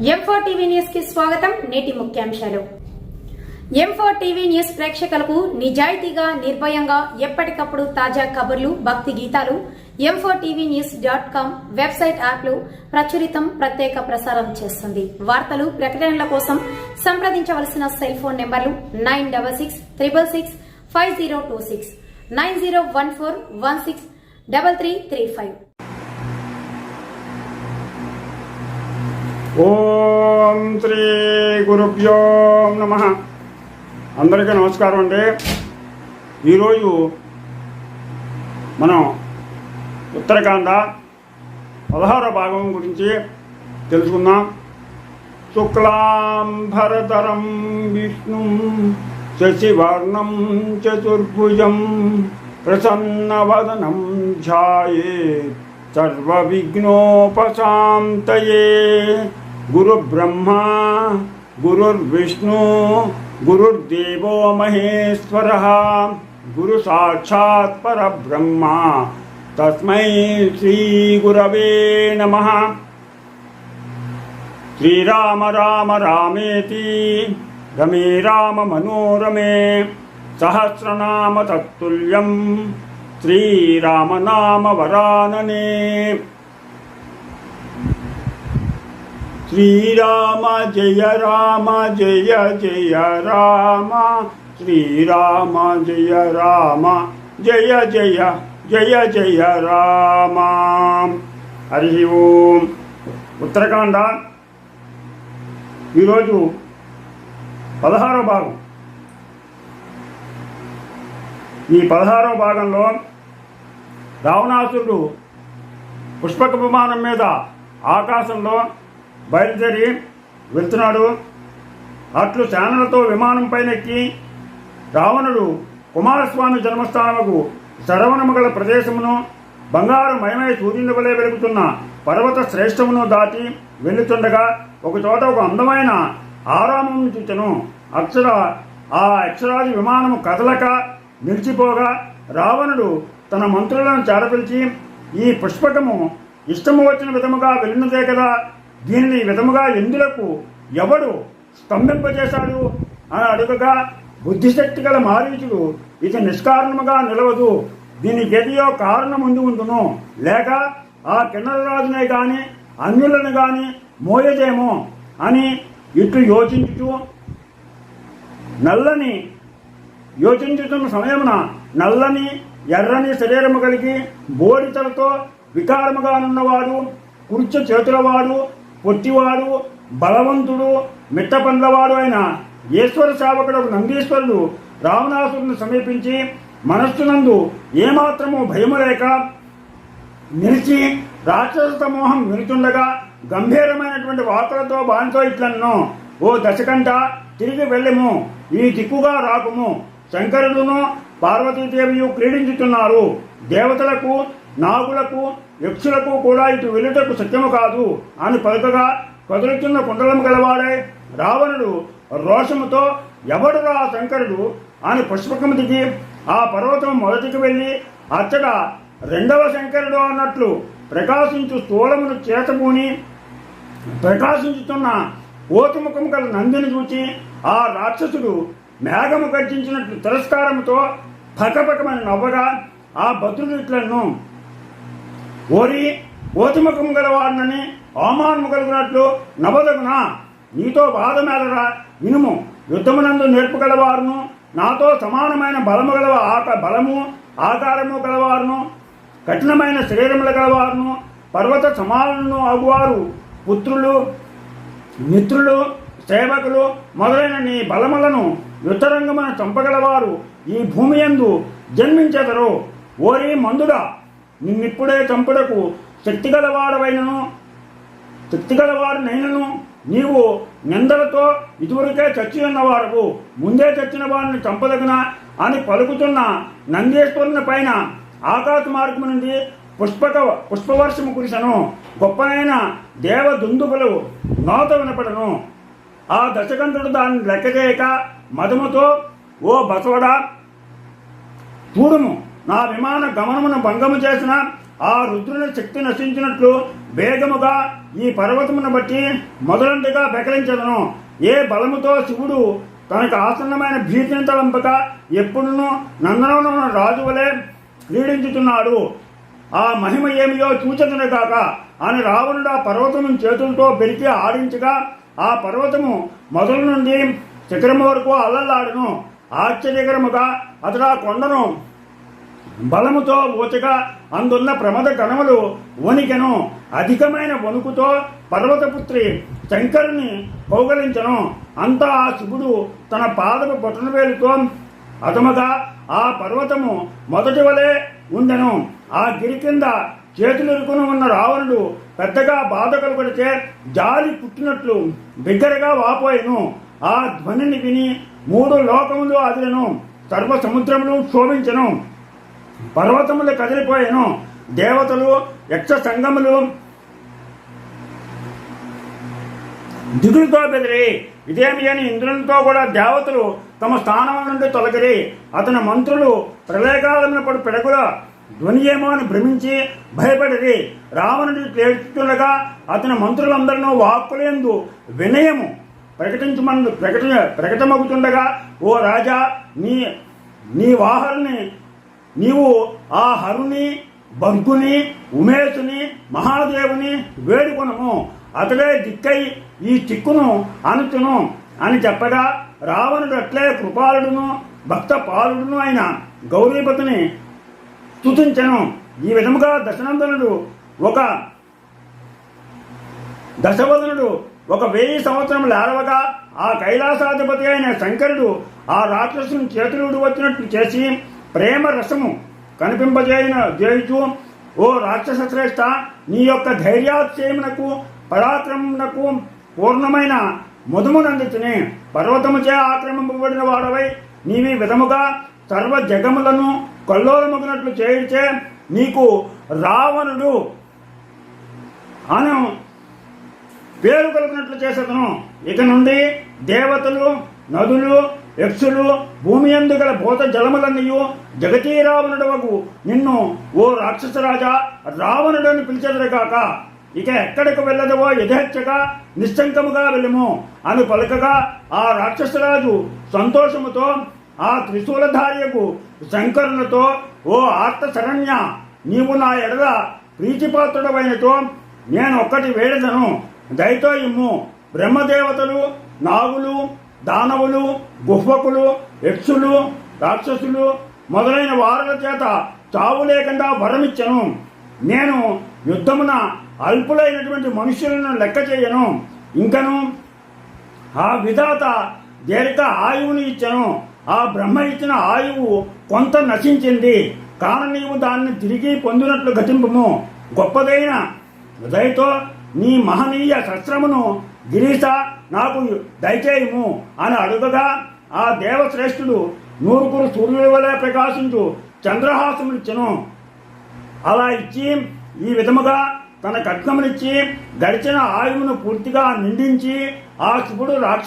M4 TV news కి స్వాగతం. నేటి ముఖ్యాంశాలు. M4 టీవీ న్యూస్ ప్రేక్షకులకు నిజాయితీగా, నిర్భయంగా ఎప్పటికప్పుడు తాజా కబుర్లు, భక్తి గీతాలు m4tvnews.com వెబ్సైట్ యాప్లు ప్రచురితం, ప్రత్యేక ప్రసారం చేస్తుంది. వార్తలు, ప్రకటనల కోసం సంప్రదించవలసిన సెల్ ఫోన్ నెంబర్లు 9666665026 9014163335. ఓం శ్రీ గురుభ్యో నమః. అందరికీ నమస్కారం అండి. ఈరోజు మనం ఉత్తరాఖండ 16వ భాగం గురించి తెలుసుకుందాం. శుక్లాంబరధరం విష్ణుం శశివర్ణం చతుర్భుజం ప్రసన్నవదనం ధ్యాయేత్ సర్వవిఘ్నోపశాంతయే. గురుబ్రహ్మా గురుర్విష్ణు గురుర్దేవో మహేశ్వరః గురు సాక్షాత్ పరబ్రహ్మ తస్మై శ్రీ గురవే నమః. శ్రీరామ రామ రామేతి రమే రామ మనోరమే సహస్రనామ తత్తుల్యం శ్రీరామనామ వరాననే. శ్రీరామ జయ రామ జయ జయ రామ శ్రీరామ జయ రామ జయ జయ జయ జయ రామ. హరి ఓం. ఉత్తరాఖండ ఈరోజు 16వ భాగం. ఈ 16వ భాగంలో రావణాసురుడు పుష్పక విమానం మీద ఆకాశంలో బయలుదేరి వెళ్తున్నాడు. అట్లు సేనలతో విమానం పైనెక్కి రావణుడు కుమారస్వామి జన్మస్థానముకు శరవణము గల ప్రదేశమును, బంగారు మయమై సూర్యుని వలె వెలుగుతున్న పర్వత శ్రేష్టమును దాటి వెళ్తుండగా ఒకచోట ఒక అందమైన ఆరామం చూచెను. ఆ అక్షరాది విమానము కదలక నిలిచిపోగా రావణుడు తన మంత్రులను చేరపిలిచి, ఈ పుష్పకము ఇష్టము వచ్చిన విధముగా వెళ్ళినదే కదా, దీనిని విధముగా ఎందులకు ఎవడు స్తంభింపజేశాడు అని అడుగగా, బుద్ధిశక్తి గల మారీచుడు ఇది నిష్కారణముగా నిలవదు, దీనికి ఎదియో కారణం ఉండును, లేక ఆ కిన్నరరాజునే గాని అన్యులను గాని మోయజేమో అని ఇట్లు యోచించుతున్న సమయమున నల్లని ఎర్రని శరీరము కలిగి బోడితలతో వికారముగా నున్నవాడు, కుర్చ చేతులవాడు, పొట్టివాడు, బలవంతుడు, మిట్టపండ్లవాడు అయిన ఈశ్వర సేవకుడు నందీశ్వరుడు రావణాసురుని సమీపించి మనస్సునందు ఏమాత్రము భయము లేక నిలిచి రాక్షస సమూహం వినుతుండగా గంభీరమైనటువంటి వార్తలతో బాణతో ఇట్లన్నో, ఓ దశకంఠ, తిరిగి వెళ్ళము, ఈ దిక్కుగా రాకుము. శంకరుడును పార్వతీదేవియు క్రీడించుతున్నారు. దేవతలకు, నాగులకు, యక్షులకు కూడా ఇటు వెళ్ళుటకు సత్యము కాదు అని పలుకగా, కదులుతున్న కుండలం గలవాడే రావణుడు రోషముతో, ఎవడురా శంకరుడు అని పుష్పకము దిగి ఆ పర్వతం మొదటికి వెళ్ళి అచ్చట రెండవ శంకరుడు అన్నట్లు ప్రకాశించు స్థూలమును చేతబూని ప్రకాశించుతున్న ఓతుముఖము గల నందిని చూచి ఆ రాక్షసుడు మేఘము గర్జించినట్లు తిరస్కారముతో పకపకమని నవ్వగా, ఆ భద్రుడు ఇట్లను, ఓరి ఓతుముఖము గలవాడినని అవమానము కలుగునట్లు నవ్వదగునా, నీతో బాధమేలరా, వినుము. యుద్ధమునందు నేర్పుగలవారును, నాతో సమానమైన బలము ఆకారము గలవారును, కఠినమైన శరీరముల గలవారును, పర్వత సమానులను అగువారు పుత్రులు, మిత్రులు, సేవకులు మొదలైన నీ బలములను యుద్ధరంగమున చంపగలవారు ఈ భూమి యందు జన్మించెదరు. ఓరి మందుడా, నిన్నిప్పుడే చంపుటకు శక్తిగలవాడునైనను నీవు నిందలతో ఇదివరకే చచ్చి ఉన్నవారు, ముందే చచ్చిన వారిని చంపదగునా అని పలుకుతున్న నందీశ్వరుని పైన ఆకాశ మార్గము నుండి పుష్పవర్షము కురిసను. గొప్పనైన దేవ దుందుబులు నోత వినపడను. ఆ దశకంఠుడు దాన్ని లెక్కచేయక మదముతో, ఓ బసవడా, చూడుము, నా విమాన గమనమును భంగము చేసిన ఆ రుద్రుని శక్తి నశించినట్లు వేగముగా ఈ పర్వతమును బట్టి మొదలంటిగా బెకరించదను. ఏ బలముతో శివుడు తనకు ఆసన్నమైన భీతిని తలంపక ఎప్పుడునూ నందనవన రాజు వలె క్రీడించుతున్నాడు. ఆ మహిమ ఏమియో చూచదును కాక అని రావణుడు ఆ పర్వతము చేతులతో పెరిగి ఆడించగా ఆ పర్వతము మొదలు నుండి శిఖరము వరకు అల్లల్లాడును. ఆశ్చర్యకరముగా అతడు ఆ కొండను బలముతో ఊచగా అందున్న ప్రమద గణములు వణికెను. అధికమైన వణుకుతో పర్వతపుత్రి శంకరుని కౌగలించను. అంతా ఆ శివుడు తన పాదపు బొటనవేలుతో అతమగా ఆ పర్వతము మొదటి వలె ఉండెను. ఆ గిరి కింద చేతులెరుకుని ఉన్న రావణుడు పెద్దగా బాధ కలుగడితే జాలి పుట్టినట్లు బిగ్గరగా వాపోయెను. ఆ ధ్వనిని విని 3 లోకములు అదిరెను. సర్వ సముద్రములు క్షోభించెను. పర్వతములు కదిలిపోయెను. దేవతలు యక్ష సంగములు దిగులుతో బెదిరి ఇదేమి అని ఇంద్రునితో కూడా దేవతలు తమ స్థానం నుండి తొలగిరి. అతని మంత్రులు ప్రళయకాలమునప్పుడు పిడగుల ధ్వని ఏమో అని భ్రమించి భయపడిరి. రావణుడి ఏడ్చుతుండగా అతని మంత్రులందరినూ వాక్కులందు వినయము ప్రకటమగుతుండగా, ఓ రాజా, నీ వాహరుని నీవు ఆ హరుని, బర్గుని, ఉమేశుని, మహాదేవుని వేడుకొనము. అతడే దిక్కై ఈ చిక్కును అనుచును అని చెప్పగా రావణుడు అట్లే కృపాలుడును భక్త పాలుడును అయిన గౌరీపతిని స్తుతించెను. ఈ విధముగా దశవదనుడు ఒక 1000 సంవత్సరములు ఏడవగా ఆ కైలాసాధిపతి అయిన శంకరుడు ఆ రాక్షసుని చేతులుడు వచ్చినట్లు చేసి ప్రేమ రసము కనిపింపజేయుచు, ఓ రాక్షస శ్రేష్ఠ, నీ యొక్క ధైర్యాత్యమునకు పరాక్రమమునకు పూర్ణమైన మధుమునందుచుని పర్వతముచే ఆక్రమింపబడిన వాడవై నీవి విధముగా సర్వ జగములను కల్లోలమగినట్లు చేయించే నీకు రావణుడు అను పేరు కలిగినట్లు చేసేదను. ఇక నుండి దేవతలు, నదులు, యక్షులు, భూమి యందు గల భూత జలములన్నయు జగతీ రావణుడవగు నిన్ను ఓ రాక్షసరాజా రావణుడు అని పిలిచెదరుగాక. ఇక ఎక్కడికి వెళ్ళదవో యథేచ్ఛగా నిశ్శంకముగా వెళ్ళము అని పలుకగా ఆ రాక్షసరాజు సంతోషముతో ఆ త్రిశూలధార్యకు శంకరునితో, ఓ ఆర్త శరణ్య, నీవు నా ఎడల ప్రీతిపాత్రుడవైనతో నేను ఒక్కటి వేడదను, దయతో ఇమ్ము. బ్రహ్మదేవతలు, నాగులు, దానవులు, గుహ్వకులు, యక్షులు, రాక్షసులు మొదలైన వారుల చేత చావు లేకుండా వరమిచ్చను. నేను యుద్ధమున అల్పులైనటువంటి మనుష్యులను లెక్క చేయను. ఇంకను ఆ విధాత దీర్ఘ ఆయువుని ఇచ్చను. ఆ బ్రహ్మ ఇచ్చిన ఆయువు కొంత నశించింది కాన నీవు దాన్ని తిరిగి పొందినట్లు గతింపుము. గొప్పదైన దయతో నీ మహనీయ శస్త్రమును గిరీశ నాకు దయచేయము అని అడుగగా ఆ దేవశ్రేష్ఠుడు 100 సూర్యుల వలె ప్రకాశించు చంద్రహాసమునిచ్చెను. అలా ఇచ్చి ఈ విధముగా తన ఖడ్గమునిచ్చి గడిచిన ఆయువును పూర్తిగా నిండించి ఆ శివుడు రాక్షసు